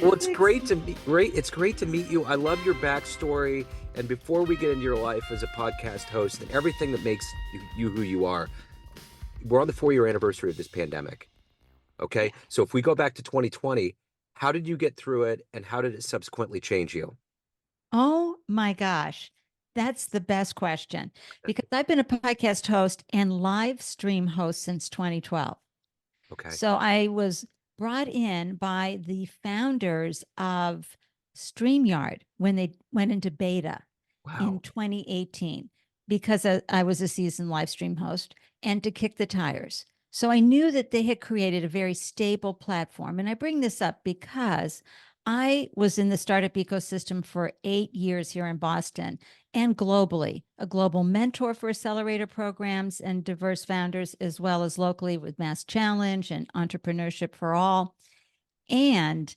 Well, it's great to meet great. It's great to meet you. I love your backstory. And before we get into your life as a podcast host and everything that makes you who you are, we're on the 4-year anniversary of this pandemic. Yeah. Okay. So if we go back to 2020, how did you get through it and how did it subsequently change you? Oh my gosh. That's the best question because I've been a podcast host and live stream host since 2012. Okay. So I was brought in by the founders of StreamYard when they went into beta in Wow. 2018 because I was a seasoned live stream host and to kick the tires. So I knew that they had created a very stable platform. And I bring this up because I was in the startup ecosystem for 8 years here in Boston and globally, a global mentor for accelerator programs and diverse founders, as well as locally with Mass Challenge and Entrepreneurship for All. And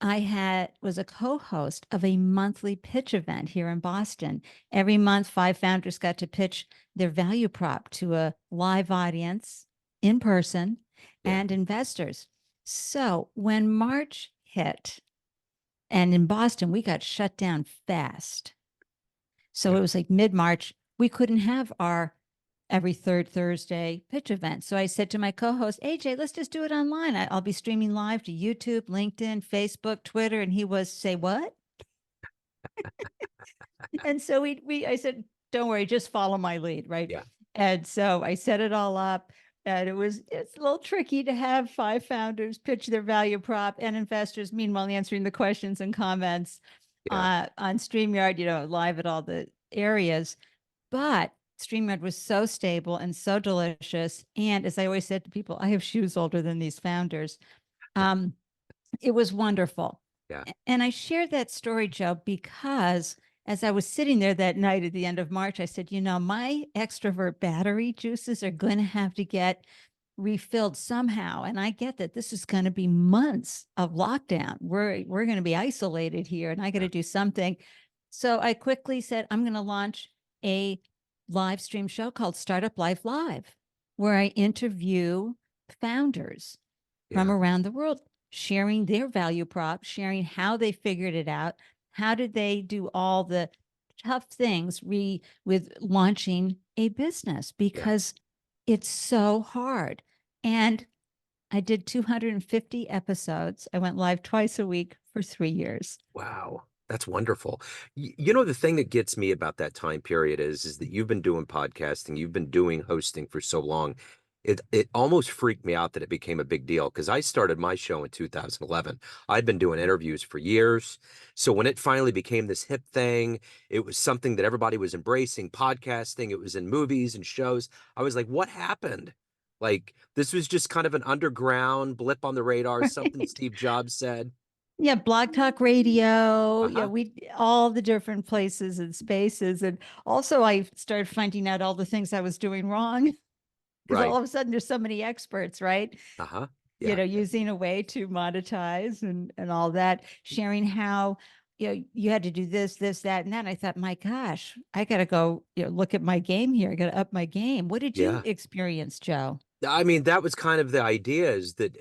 I had was a co-host of a monthly pitch event here in Boston. Every month, 5 founders got to pitch their value prop to a live audience in person Yeah. and investors. So when March hit, and in Boston, we got shut down fast. So Yeah. it was like mid-March, we couldn't have our every third Thursday pitch event. So I said to my co-host, AJ, let's just do it online. I'll be streaming live to YouTube, LinkedIn, Facebook, Twitter. And he was, say what? And so I said, don't worry, just follow my lead, right? Yeah. And so I set it all up. And it's a little tricky to have 5 founders pitch their value prop and investors, meanwhile, answering the questions and comments Yeah. on StreamYard, live at all the areas. But StreamYard was so stable and so delicious. And as I always said to people, I have shoes older than these founders. Um, it was wonderful. Yeah. And I shared that story, Joe, because as I was sitting there that night at the end of March, I said, my extrovert battery juices are going to have to get refilled somehow. And I get that this is going to be months of lockdown. We're going to be isolated here and I got Yeah. to do something. So I quickly said, I'm going to launch a live stream show called Startup Life Live, where I interview founders from Yeah. around the world, sharing their value prop, sharing how they figured it out. How did they do all the tough things with launching a business? Yeah. Because it's so hard. And I did 250 episodes. I went live twice a week for 3 years. Wow. That's wonderful. The thing that gets me about that time period is that you've been doing podcasting, you've been doing hosting for so long. It almost freaked me out that it became a big deal because I started my show in 2011. I'd been doing interviews for years. So when it finally became this hip thing, it was something that everybody was embracing, podcasting, it was in movies and shows. I was like, what happened? Like this was just kind of an underground blip on the radar, something Right. Steve Jobs said. Yeah, Blog Talk Radio. Yeah, Uh-huh. we all the different places and spaces. And also I started finding out all the things I was doing wrong because Right. all of a sudden there's so many experts, right? Uh-huh. Yeah. Using a way to monetize and all that, sharing how you had to do this, that, and that. And I thought, my gosh, I gotta go, look at my game here. I gotta up my game. What did you Yeah. experience, Joe? I mean, that was kind of the idea is that,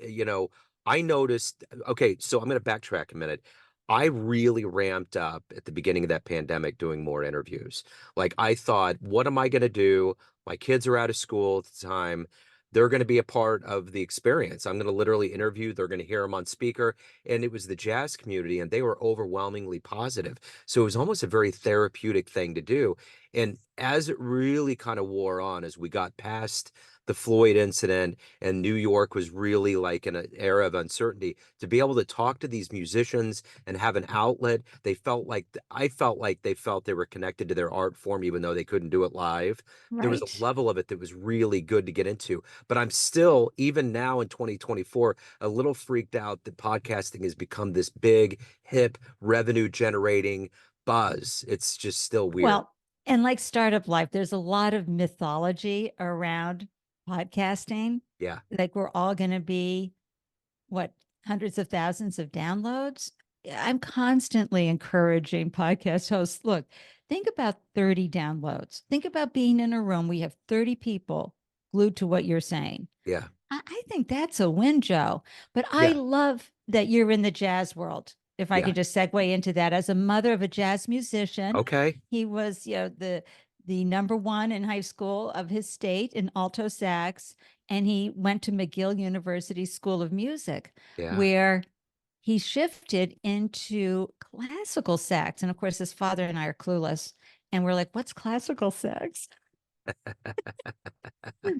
I noticed, okay, so I'm going to backtrack a minute. I really ramped up at the beginning of that pandemic doing more interviews. Like I thought, what am I going to do? My kids are out of school at the time. They're going to be a part of the experience. I'm going to literally interview. They're going to hear them on speaker. And it was the jazz community, and they were overwhelmingly positive. So it was almost a very therapeutic thing to do. And as it really kind of wore on, as we got past the Floyd incident and New York was really like in an era of uncertainty, to be able to talk to these musicians and have an outlet, I felt like they felt they were connected to their art form, even though they couldn't do it live. There was a Right. level of it that was really good to get into. But I'm still, even now in 2024, a little freaked out that podcasting has become this big, hip, revenue generating buzz. It's just still weird. Well, and like Startup Life, there's a lot of mythology around podcasting. Yeah. Like we're all going to be what, hundreds of thousands of downloads. I'm constantly encouraging podcast hosts. Look, think about 30 downloads. Think about being in a room. We have 30 people glued to what you're saying. Yeah. I think that's a win, Joe. But I Yeah. love that you're in the jazz world. If I Yeah. could just segue into that, as a mother of a jazz musician, Okay. he was, the number one in high school of his state in alto sax, and he went to McGill University School of Music, Yeah. where he shifted into classical sax. And of course, his father and I are clueless, and we're like, "What's classical sax?"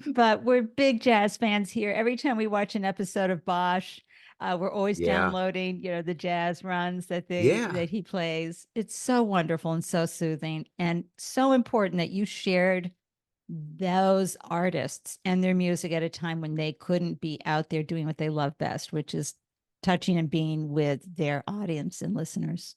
But we're big jazz fans here. Every time we watch an episode of Bosch, we're always Yeah. downloading, the jazz runs Yeah. that he plays. It's so wonderful and so soothing, and so important that you shared those artists and their music at a time when they couldn't be out there doing what they love best, which is touching and being with their audience and listeners.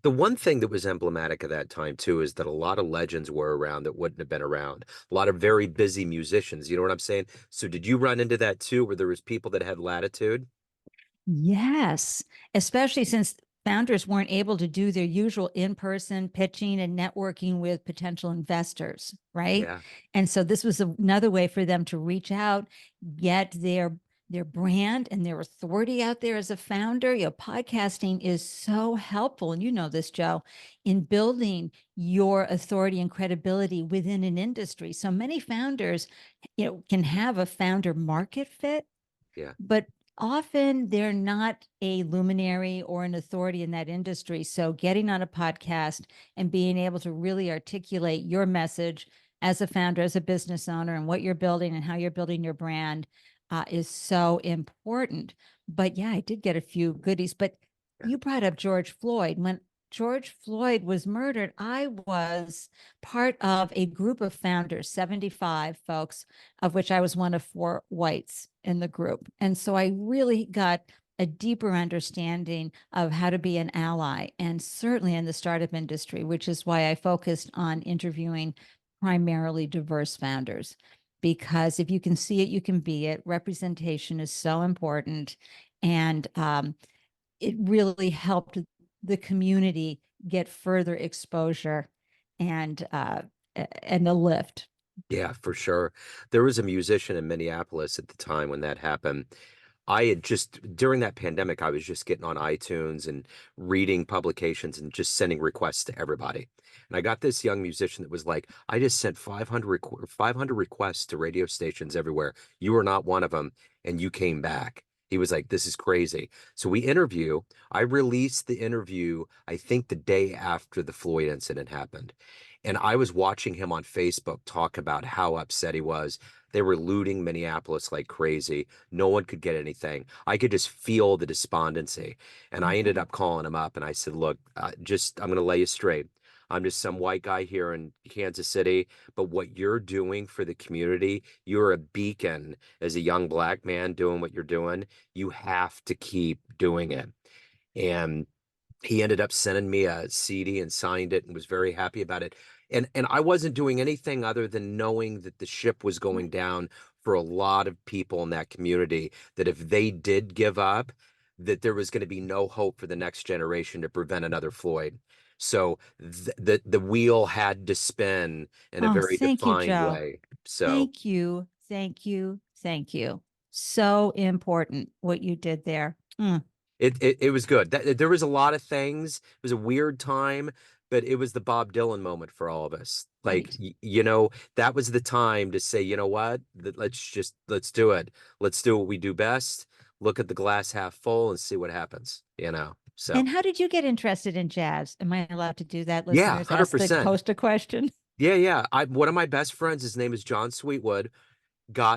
The one thing that was emblematic of that time too is that a lot of legends were around that wouldn't have been around. A lot of very busy musicians. You know what I'm saying? So did you run into that too, where there was people that had latitude? Yes, especially since founders weren't able to do their usual in-person pitching and networking with potential investors, right? Yeah. And so this was another way for them to reach out, get their brand and their authority out there as a founder. Podcasting is so helpful, and you know this, Joe, in building your authority and credibility within an industry. So many founders, can have a founder market fit, Yeah. but often they're not a luminary or an authority in that industry. So getting on a podcast and being able to really articulate your message as a founder, as a business owner, and what you're building and how you're building your brand is so important. But yeah, I did get a few goodies. But Yeah. you brought up George Floyd. When George Floyd was murdered, I was part of a group of founders, 75 folks, of which I was one of four whites in the group. And so I really got a deeper understanding of how to be an ally, and certainly in the startup industry, which is why I focused on interviewing primarily diverse founders. Because if you can see it, you can be it. Representation is so important. And it really helped the community get further exposure and a lift. Yeah, for sure. There was a musician in Minneapolis at the time when that happened. I had just during that pandemic, I was just getting on iTunes and reading publications and just sending requests to everybody. And I got this young musician that was like, I just sent 500 requests to radio stations everywhere. You were not one of them, and you came back. He was like, this is crazy. So I released the interview, I think the day after the Floyd incident happened. And I was watching him on Facebook talk about how upset he was. They were looting Minneapolis like crazy. No one could get anything. I could just feel the despondency. And I ended Mhm. up calling him up and I said, look, I'm going to lay you straight. I'm just some white guy here in Kansas City, but what you're doing for the community, you're a beacon as a young black man doing what you're doing. You have to keep doing it. And he ended up sending me a CD and signed it and was very happy about it. And I wasn't doing anything other than knowing that the ship was going Right. down for a lot of people in that community, that if they did give up, that there was going to be no hope for the next generation to prevent another Floyd. So the wheel had to spin in a Oh, very thank you, defined Joe. way. So Thank you. Thank you. Thank you. So important what you did there. Mm, it was good. There was a lot of things. It was a weird time, but it was the Bob Dylan moment for all of us. Like right. that was the time to say, you know what? Let's do it. Let's do what we do best. Look at the glass half full and see what happens, So, And how did you get interested in jazz? Am I allowed to do that, yeah, listeners? Ask the 100%. host a question. Yeah, yeah. One of my best friends, his name is John Sweetwood.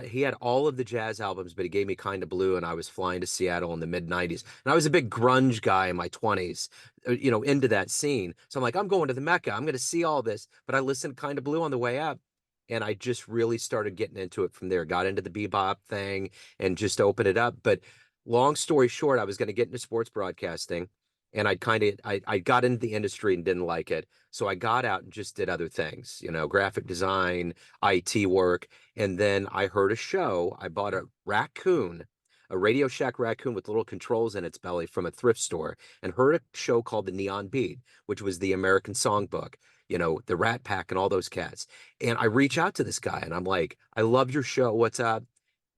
He had all of the jazz albums, but he gave me Kind of Blue, and I was flying to Seattle in the mid 90s. And I was a big grunge guy in my 20s, into that scene. So I'm like, I'm going to the Mecca. I'm going to see all this. But I listened to Kind of Blue on the way up, and I just really started getting into it from there. Got into the bebop thing and just opened it up. But long story short, I was going to get into sports broadcasting, and I got into the industry and didn't like it. So I got out and just did other things, graphic design, IT work. And then I heard a show. I bought a Radio Shack raccoon with little controls in its belly from a thrift store, and heard a show called The Neon Beat, which was the American Songbook, the Rat Pack and all those cats. And I reach out to this guy and I'm like, I love your show. What's up?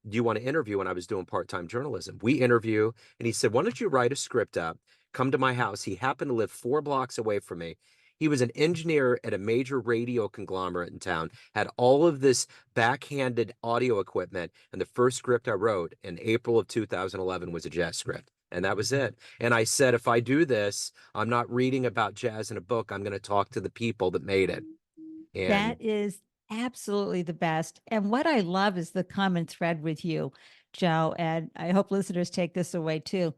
do you want to interview? When I was doing part-time journalism, we interview, and he said, why don't you write a script up, come to my house? He happened to live 4 blocks away from me. He was an engineer at a major radio conglomerate in town, had all of this backhanded audio equipment. And the first script I wrote in April of 2011 was a jazz script. And that was it. And I said, if I do this, I'm not reading about jazz in a book. I'm going to talk to the people that made it. And That is absolutely the best. And what I love is the common thread with you, Joe. And I hope listeners take this away too.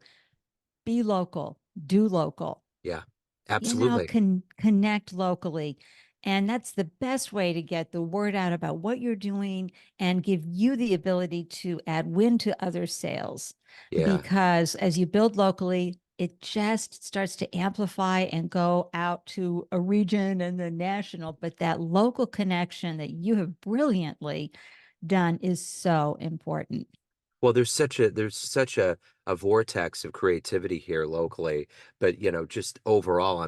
Be local, do local, yeah, you know, absolutely. connect locally. And that's the best way to get the word out about what you're doing and give you the ability to add wind to other sails. Yeah. Because as you build locally, it just starts to amplify and go out to a region and the national. But that local connection that you have brilliantly done is so important. Well, there's such a vortex of creativity here locally, but just overall,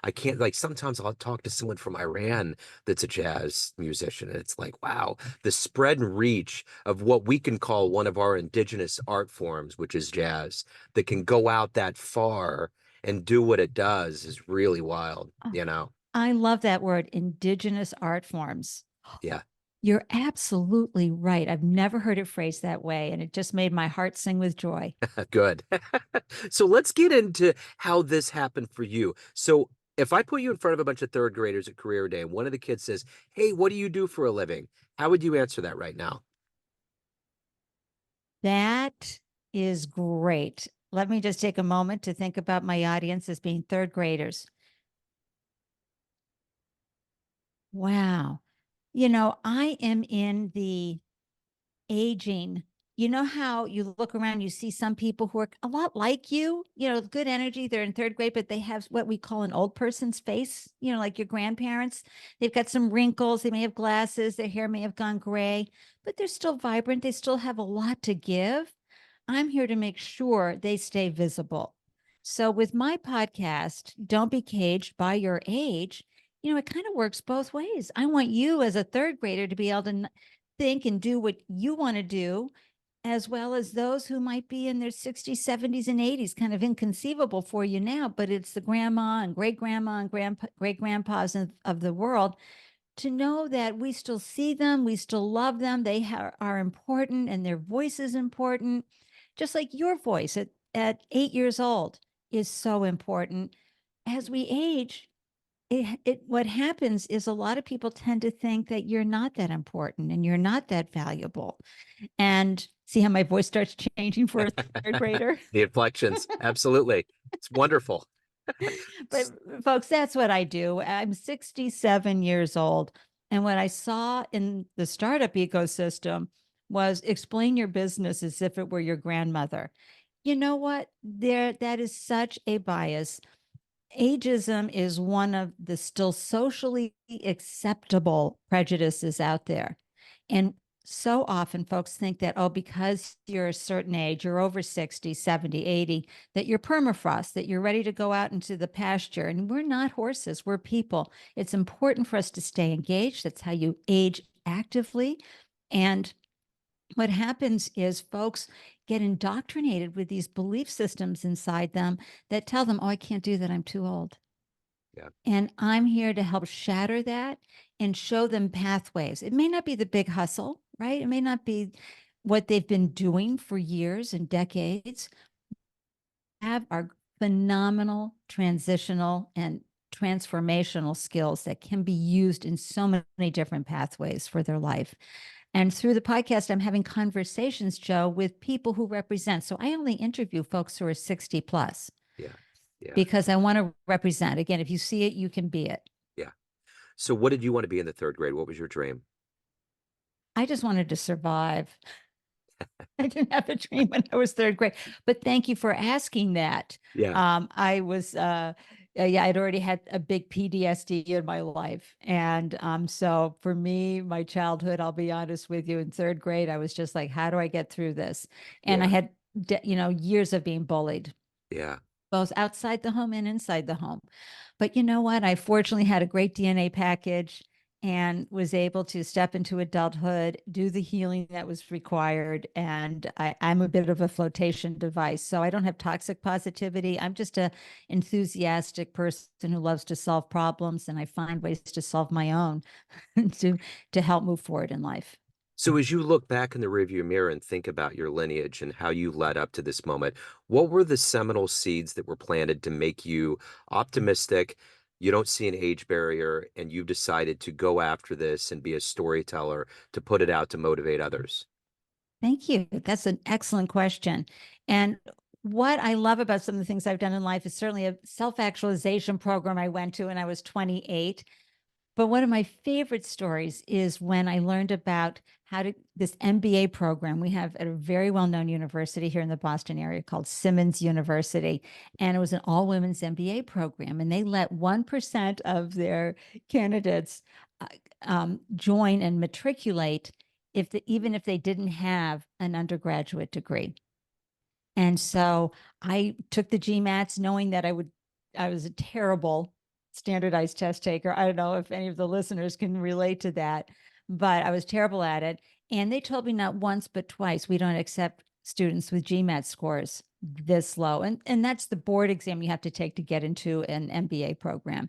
I can't, like, sometimes I'll talk to someone from Iran that's a jazz musician, and it's like, wow, the spread and reach of what we can call one of our indigenous art forms, which is jazz, that can go out that far and do what it does is really wild, Oh, you know? I love that word, indigenous art forms. Yeah. You're absolutely right. I've never heard it phrased that way, and it just made my heart sing with joy. Good. So let's get into how this happened for you. So if I put you in front of a bunch of third graders at career day and one of the kids says, hey, what do you do for a living? How would you answer that right now? That is great. Let me just take a moment to think about my audience as being third graders. Wow. You know, I am in the aging. You know how you look around, you see some people who are a lot like you know, good energy. They're in third grade, but they have what we call an old person's face, you know, like your grandparents. They've got some wrinkles. They may have glasses. Their hair may have gone gray, but they're still vibrant. They still have a lot to give. I'm here to make sure they stay visible. So with my podcast, Don't Be Caged by Your Age, you know, it kind of works both ways. I want you as a third grader to be able to think and do what you want to do, as well as those who might be in their 60s, 70s, and 80s, kind of inconceivable for you now, but it's the grandma and great grandpas of the world to know that we still see them, we still love them, they are important, and their voice is important, just like your voice at 8 years old is so important. As we age, what happens is a lot of people tend to think that you're not that important and you're not that valuable. And see how my voice starts changing for a third grader? The inflections. Absolutely. It's wonderful. But folks, that's what I do. I'm 67 years old. And what I saw in the startup ecosystem was explain your business as if it were your grandmother. You know what? That is such a bias. Ageism is one of the still socially acceptable prejudices out there. And so often folks think that, oh, because you're a certain age, you're over 60, 70, 80, that you're permafrost, that you're ready to go out into the pasture. And we're not horses, we're people. It's important for us to stay engaged. That's how you age actively. And what happens is folks get indoctrinated with these belief systems inside them that tell them, oh, I can't do that. I'm too old. Yeah. And I'm here to help shatter that and show them pathways. It may not be the big hustle, right? It may not be what they've been doing for years and decades. Have our phenomenal transitional and transformational skills that can be used in so many different pathways for their life. And through the podcast, I'm having conversations, Joe, with people who represent. So I only interview folks who are 60 plus Yeah. Yeah. because I want to represent. Again, if you see it, you can be it. Yeah. So what did you want to be in the third grade? What was your dream? I just wanted to survive. I didn't have a dream when I was third grade, but thank you for asking that. Yeah. I was, yeah, I'd already had a big PTSD in my life. And so for me, my childhood, I'll be honest with you, in third grade, I was just like, how do I get through this? And I Yeah. had, you know, years of being bullied, Yeah. both outside the home and inside the home. But you know what? I fortunately had a great DNA package and was able to step into adulthood, do the healing that was required. And I'm a bit of a flotation device. So I don't have toxic positivity. I'm just a enthusiastic person who loves to solve problems, and I find ways to solve my own to to help move forward in life. So as you look back in the rearview mirror and think about your lineage and how you led up to this moment, what were the seminal seeds that were planted to make you optimistic? You don't see an age barrier, and you've decided to go after this and be a storyteller to put it out to motivate others. Thank you. That's an excellent question. And what I love about some of the things I've done in life is certainly a self actualization program I went to when I was 28. But one of my favorite stories is when I learned about how to this MBA program we have at a very well-known university here in the Boston area called Simmons University. And it was an all-women's MBA program. And they let 1% of their candidates uh, join and matriculate even if they didn't have an undergraduate degree. And so I took the GMATs knowing that I was a terrible standardized test taker. I don't know if any of the listeners can relate to that, but I was terrible at it. And they told me not once, but twice, we don't accept students with GMAT scores this low. And that's the board exam you have to take to get into an MBA program.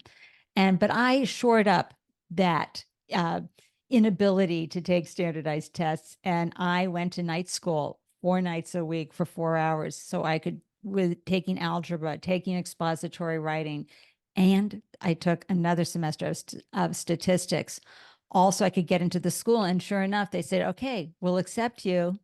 But I shored up that uh, inability to take standardized tests, and I went to night school 4 nights a week for 4 hours so I could, with taking algebra, taking expository writing, and I took another semester of statistics. Also, I could get into the school, and sure enough, they said, "Okay, we'll accept you,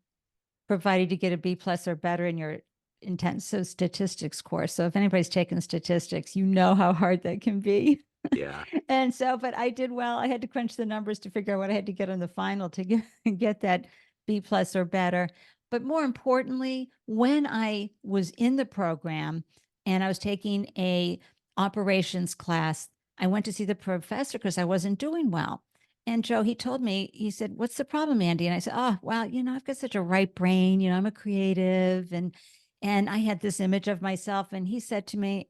provided you get a B plus or better in your intensive statistics course." So if anybody's taken statistics, you know how hard that can be. Yeah. And so, but I did well. I had to crunch the numbers to figure out what I had to get on the final to get that B plus or better. But more importantly, when I was in the program and I was taking a operations class, I went to see the professor because I wasn't doing well. And Joe, he told me, he said, "What's the problem, Andy?" And I said, "Oh, well, I've got such a right brain. I'm a creative." And I had this image of myself. And he said to me,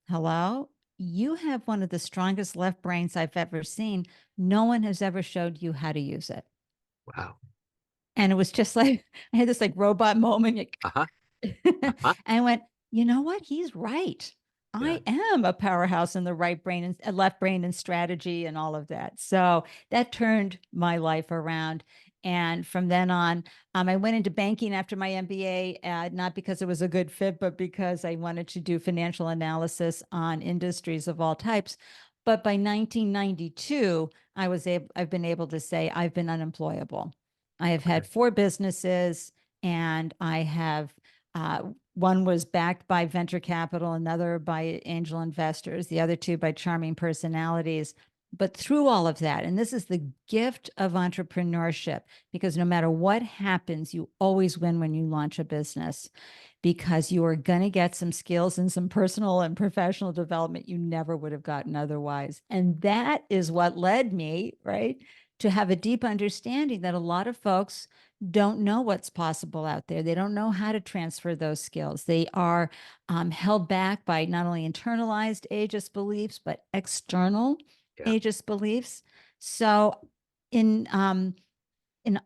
"Hello, you have one of the strongest left brains I've ever seen. No one has ever showed you how to use it." Wow. And it was just like, I had this like robot moment. Uh-huh. And Uh-huh. I went, you know what? He's right. Yeah. I am a powerhouse in the right brain and left brain and strategy and all of that. So that turned my life around. And from then on, I went into banking after my MBA, not because it was a good fit, but because I wanted to do financial analysis on industries of all types. But by 1992, I've been able to say I've been unemployable. I have Okay. had 4 businesses, and I have one was backed by venture capital, another by angel investors, the other two by charming personalities. But through all of that, and this is the gift of entrepreneurship, because no matter what happens, you always win when you launch a business, because you are going to get some skills and some personal and professional development you never would have gotten otherwise. And that is what led me, right, to have a deep understanding that a lot of folks don't know what's possible out there. They don't know how to transfer those skills. They are held back by not only internalized ageist beliefs, but external Yeah. ageist beliefs. So in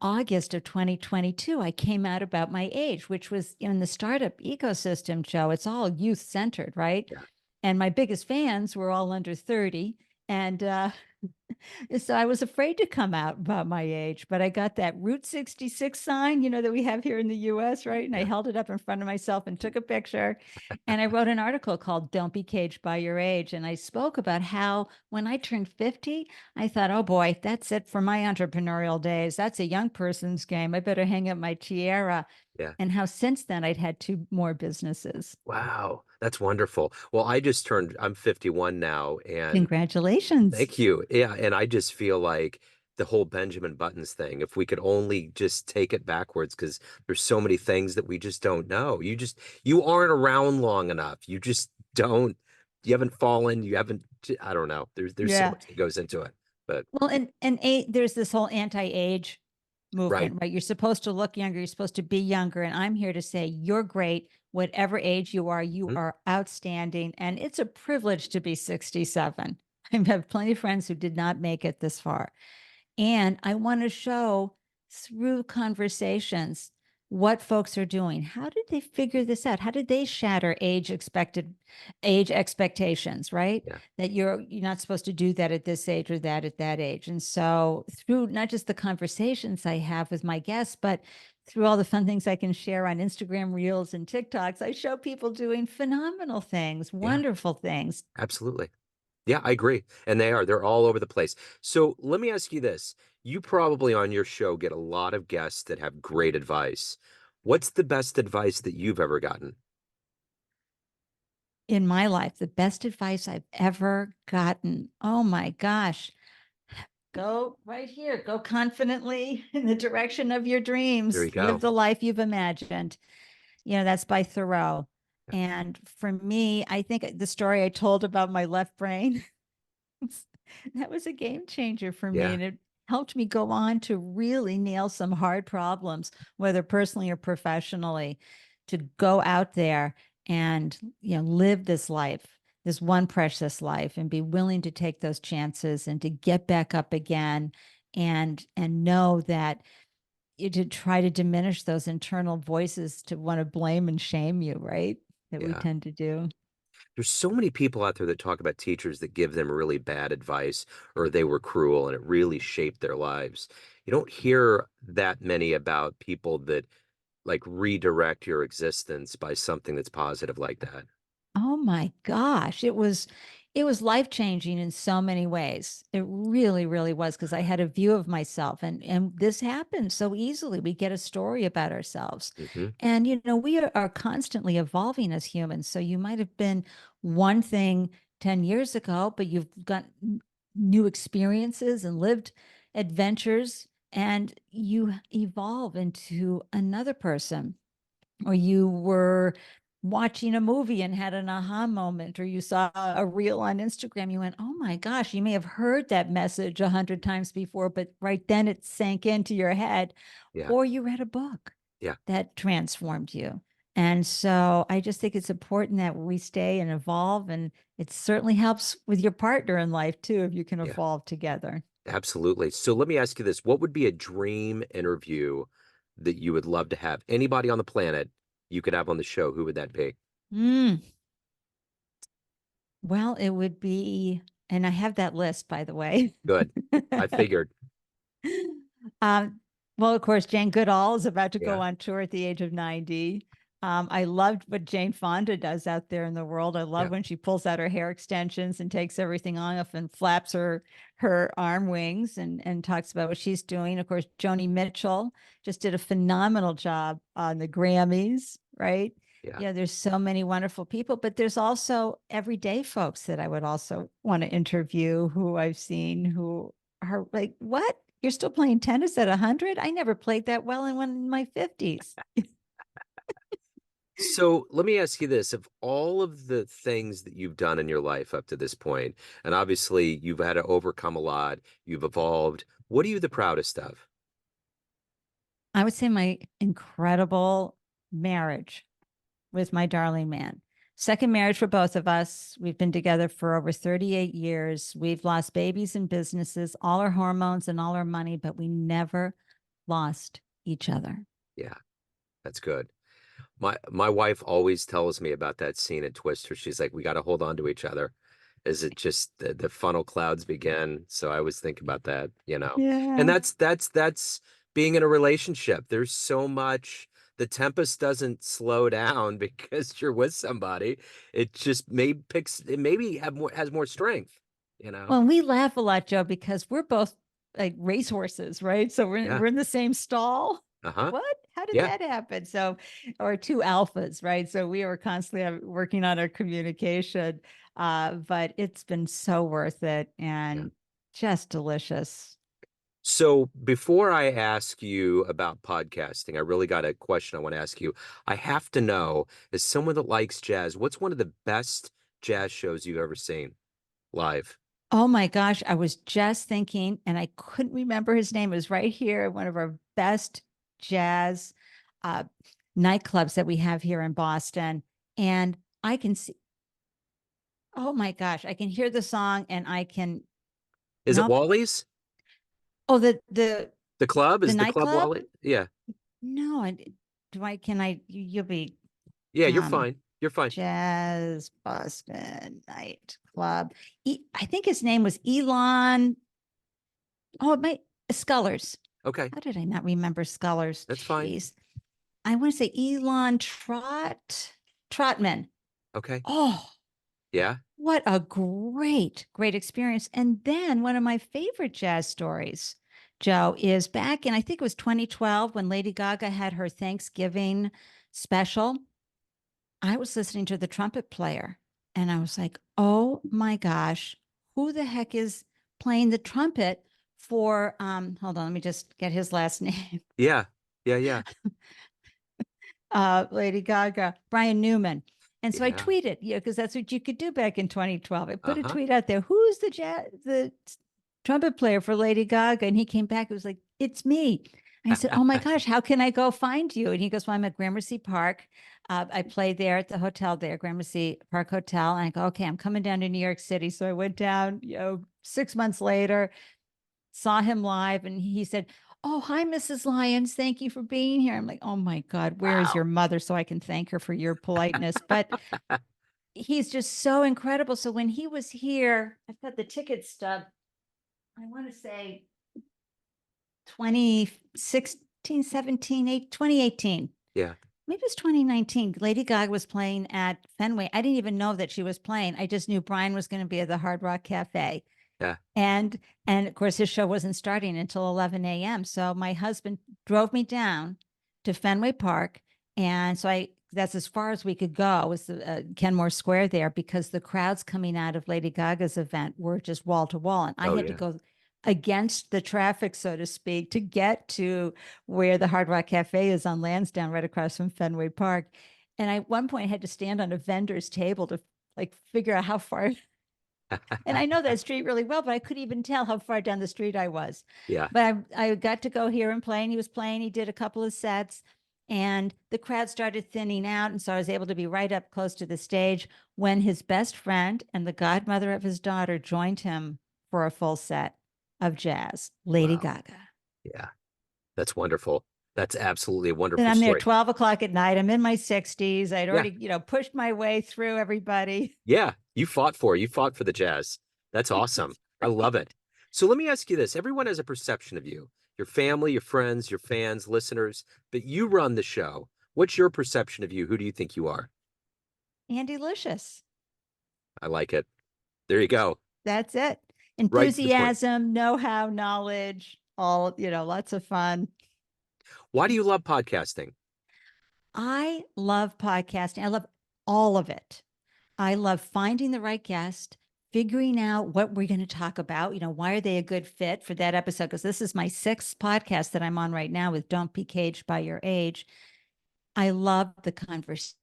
August of 2022, I came out about my age, which was in the startup ecosystem, Joe. It's all youth centered, right? Yeah. And my biggest fans were all under 30. And so I was afraid to come out about my age, but I got that Route 66 sign, that we have here in the US, right? And I Yeah. held it up in front of myself and took a picture. And I wrote an article called "Don't Be Caged by Your Age." And I spoke about how when I turned 50, I thought, oh boy, that's it for my entrepreneurial days. That's a young person's game. I better hang up my tiara. Yeah. And how since then I'd had 2 more businesses. Wow. That's wonderful. Well, I'm 51 now, and Congratulations. thank you. Yeah, and I just feel like the whole Benjamin Buttons thing, if we could only just take it backwards, because there's so many things that we just don't know. You aren't around long enough. You haven't fallen, you haven't, I don't know. There's so Yeah. much that goes into it. But Well, there's this whole anti-age right. movement, right? You're supposed to look younger, you're supposed to be younger, and I'm here to say you're great, whatever age you Mhm. are outstanding, and it's a privilege to be 67. I have plenty of friends who did not make it this far. And I want to show through conversations what folks are doing. How did they figure this out? How did they shatter age expectations, right? Yeah. That you're not supposed to do that at this age or that at that age. And so through not just the conversations I have with my guests, but through all the fun things I can share on Instagram Reels and TikToks, I show people doing phenomenal things, Yeah, wonderful things. absolutely. Yeah, I agree. And they are. They're all over the place. So let me ask you this. You probably on your show get a lot of guests that have great advice. What's the best advice that you've ever gotten? In my life, the best advice I've ever gotten. Oh my gosh. Go right here. Go confidently in the direction of your There dreams. you Live go. the life you've imagined. That's by Thoreau. Yeah. And for me, I think the story I told about my left brain, that was a game changer for me. Yeah. And it helped me go on to really nail some hard problems, whether personally or professionally, to go out there and live this life, this one precious life, and be willing to take those chances and to get back up again, and know that to try to diminish those internal voices to want to blame and shame you, right? That we Yeah. tend to do. There's so many people out there that talk about teachers that give them really bad advice or they were cruel and it really shaped their lives. You don't hear that many about people that like redirect your existence by something that's positive like that. Oh my gosh, it was life-changing in so many ways. It really, really was, because I had a view of myself, and this happens so easily. We get a story about ourselves. Hmm. And we are constantly evolving as humans. So you might have been one thing 10 years ago, but you've got new experiences and lived adventures, and you evolve into another person. Or you were watching a movie and had an aha moment, or you saw a reel on Instagram, you went, oh my gosh, you may have heard that message 100 times before, but right then it sank into your head. Yeah. Or you read a book Yeah. that transformed you. And so I just think it's important that we stay and evolve, and it certainly helps with your partner in life too if you can Yeah. evolve together. Absolutely. So let me ask you this. What would be a dream interview that you would love to have? Anybody on the planet you could have on the show, who would that be? Mm, well, it would be, and I have that list, by the way. Good. I figured. Um, well, of course, Jane Goodall is about to go Yeah. on tour at the age of 90. I loved what Jane Fonda does out there in the world. I love Yeah. when she pulls out her hair extensions and takes everything off and flaps her arm wings, and talks about what she's doing. Of course, Joni Mitchell just did a phenomenal job on the Grammys, right? Yeah. Yeah, there's so many wonderful people, but there's also everyday folks that I would also want to interview, who I've seen who are like, what? You're still playing tennis at 100? I never played that well in my 50s. So let me ask you this. Of all of the things that you've done in your life up to this point, and obviously you've had to overcome a lot, you've evolved, what are you the proudest of? I would say my incredible marriage with my darling man. Second marriage for both of us. We've been together for over 38 years. We've lost babies and businesses, all our hormones and all our money, but we never lost each other. Yeah, that's good. My wife always tells me about that scene at Twister. She's like, we got to hold on to each other. Is it just the funnel clouds begin? So I always think about that, you know. And Yeah. that's being in a relationship. There's so much. The tempest doesn't slow down because you're with somebody. It just it maybe have more has more strength, you know. Well, we laugh a lot, Joe, because we're both like racehorses, right? So we're Yeah. we're in the same stall. Uh-huh. What? How did Yeah. that happen? So, or two alphas, right? So we were constantly working on our communication, but it's been so worth it Yeah. and just delicious. So before I ask you about podcasting, I really got a question I want to ask you. I have to know, as someone that likes jazz, what's one of the best jazz shows you've ever seen live? Oh my gosh, I was just thinking, and I couldn't remember his name. It was right here, one of our best jazz uh, nightclubs that we have here in Boston. And I can see Oh my gosh, I can hear the song and I can Is it nope. Wally's? Oh, the The club? the Is the club nightclub? Wally? Yeah. No, I do I can I you'll be Yeah, you're um fine. You're fine. Jazz Boston Nightclub. I think his name was Elon. Oh, it might Scullers. Okay. How did I not remember Scullers? That's fine. Jeez. I want to say Elon Trotman. Okay. Oh, Yeah. what a great experience. And then one of my favorite jazz stories, Joe, is back in, I think it was 2012 when Lady Gaga had her Thanksgiving special. I was listening to the trumpet player and I was like, oh my gosh, who the heck is playing the trumpet for hold on, let me just get his last name. Yeah. Yeah. Yeah. Lady Gaga, Brian Newman. And so I Yeah. tweeted, because that's what you could do back in 2012. I put a Uh-huh. tweet out there. Who's the trumpet player for Lady Gaga? And he came back. It was like, it's me. I said, oh my gosh, how can I go find you? And he goes, well, I'm at Gramercy Park. I play there at the hotel there, Gramercy Park Hotel. And I go, okay, I'm coming down to New York City. So I went down, 6 months later, saw him live, and he said, oh, hi, Mrs. Lyons. Thank you for being here. I'm like, oh my God, where is your Wow. mother so I can thank her for your politeness? But he's just so incredible. So when he was here, I've got the ticket stub. I want to say 2016, 17, 2018. Yeah. Maybe it was 2019. Lady Gaga was playing at Fenway. I didn't even know that she was playing. I just knew Brian was going to be at the Hard Rock Cafe. Yeah. And of course his show wasn't starting until 11 a.m. So my husband drove me down to Fenway Park. And so I that's as far as we could go was the Kenmore Square there because the crowds coming out of Lady Gaga's event were just wall to wall. And I Oh had to yeah. go against the traffic, so to speak, to get to where the Hard Rock Cafe is on Lansdowne, right across from Fenway Park. And I at one point had to stand on a vendor's table to like figure out how far, and I know that street really well, but I couldn't even tell how far down the street I was. Yeah. But I got to go hear him play, and he was playing. He did a couple of sets, and the crowd started thinning out. And so I was able to be right up close to the stage when his best friend and the godmother of his daughter joined him for a full set of jazz, Lady Wow. Gaga. Yeah. That's wonderful. That's absolutely a And wonderful I'm there story. 12 o'clock at night. I'm in my 60s. I'd Yeah. already, pushed my way through everybody. Yeah. You fought for the jazz. That's awesome. I love it. So let me ask you this. Everyone has a perception of you, your family, your friends, your fans, listeners, but you run the show. What's your perception of you? Who do you think you are? And delicious. I like it. There you go. That's it. Right to the point. Enthusiasm, know-how, knowledge, all, lots of fun. Why do you love podcasting? I love podcasting. I love all of it. I love finding the right guest, figuring out what we're going to talk about. Why are they a good fit for that episode? Because this is my sixth podcast that I'm on right now with Don't Be Caged by Your Age. I love the conversation.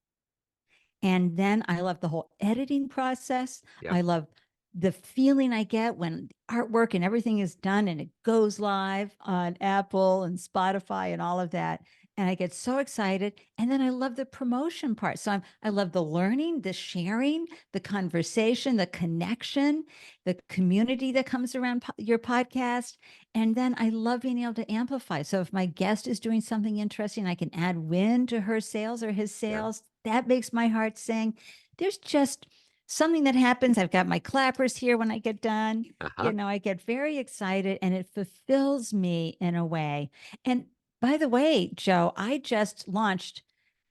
And then I love the whole editing process. Yeah. I love the feeling I get when artwork and everything is done and it goes live on Apple and Spotify and all of that. And I get so excited. And then I love the promotion part. So I love the learning, the sharing, the conversation, the connection, the community that comes around your podcast. And then I love being able to amplify. So if my guest is doing something interesting, I can add wind to her sales or his Yeah. sales. That makes my heart sing. There's just something that happens. I've got my clappers here when I get done. Uh-huh. I get very excited and it fulfills me in a way. And by the way, Joe, I just launched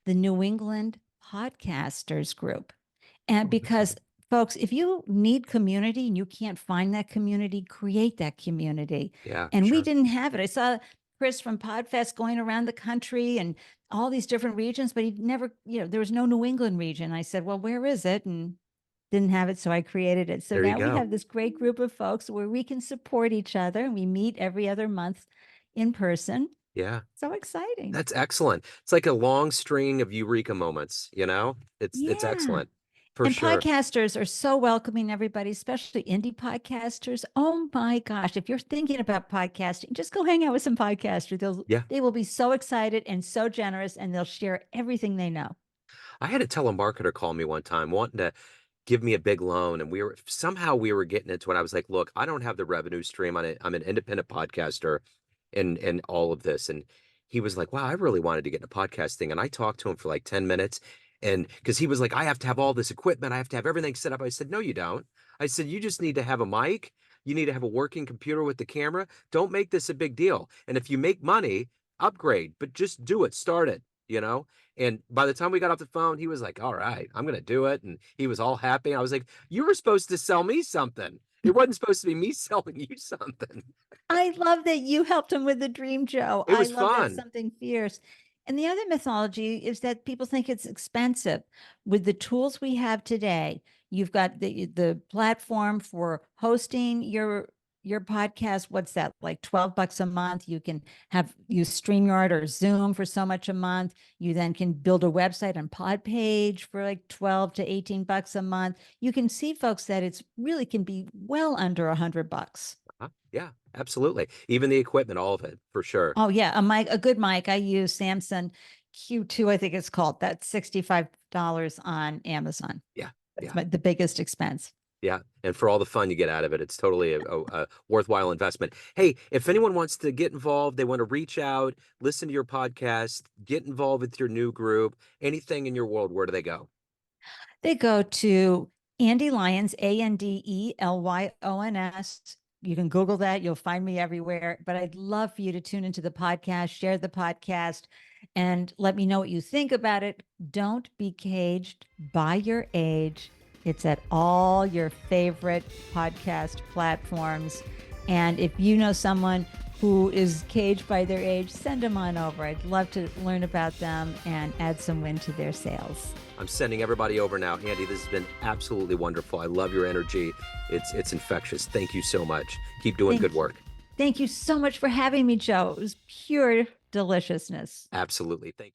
the New England Podcasters Group. And Oh, that's because right. folks, if you need community and you can't find that community, create that community. Yeah, for And we sure. didn't have it. I saw Chris from Podfest going around the country and all these different regions, but he never, there was no New England region. I said, well, where is it? And didn't have it. So I created it. So There you now we go. have this great group of folks where we can support each other. And we meet every other month in person. Yeah. So exciting. That's excellent. It's like a long string of eureka moments, you know? It's Yeah. excellent. For And sure. podcasters are so welcoming, everybody, especially indie podcasters. Oh my gosh. If you're thinking about podcasting, just go hang out with some podcasters. Yeah. They will be so excited and so generous and they'll share everything they know. I had a telemarketer call me one time wanting to give me a big loan. And we were getting into it. I was like, look, I don't have the revenue stream on it. I'm an independent podcaster and all of this. And he was like, wow, I really wanted to get into podcasting. And I talked to him for like 10 minutes. And because he was like, I have to have all this equipment, I have to have everything set up. I said, no, you don't. I said, you just need to have a mic. You need to have a working computer with the camera. Don't make this a big deal. And if you make money, upgrade, but just do it, start it, you know? And by the time we got off the phone, he was like, all right, I'm going to do it. And he was all happy. I was like, you were supposed to sell me something. It wasn't supposed to be me selling you something. I love that you helped him with the dream, Joe. It I was love that, fun. something fierce. And the other mythology is that people think it's expensive. With the tools we have today, you've got the platform for hosting your podcast. What's that, like $12 a month? You can use StreamYard or Zoom for so much a month. You then can build a website on Podpage for like 12 to $18 a month. You can see, folks, that it's really can be well under $100. Yeah, absolutely. Even the equipment, all of it, for sure. Oh yeah, a good mic. I use Samsung Q2, I think it's called. That's $65 on Amazon. Yeah, That's yeah, the biggest expense. yeah. And for all the fun you get out of it, it's totally a worthwhile investment. Hey, if anyone wants to get involved, they want to reach out, listen to your podcast, get involved with your new group, anything in your world, where do they go? They go to Ande Lyons, ANDELYONS. You can Google that. You'll find me everywhere. But I'd love for you to tune into the podcast, share the podcast, and let me know what you think about it. Don't be caged by your age. It's at all your favorite podcast platforms. And if you know someone who is caged by their age, send them on over. I'd love to learn about them and add some wind to their sails. I'm sending everybody over now. Andy, this has been absolutely wonderful. I love your energy. It's infectious. Thank you so much. Keep doing Thank good you. work. Thank you so much for having me, Joe. It was pure deliciousness. Absolutely. Thank you.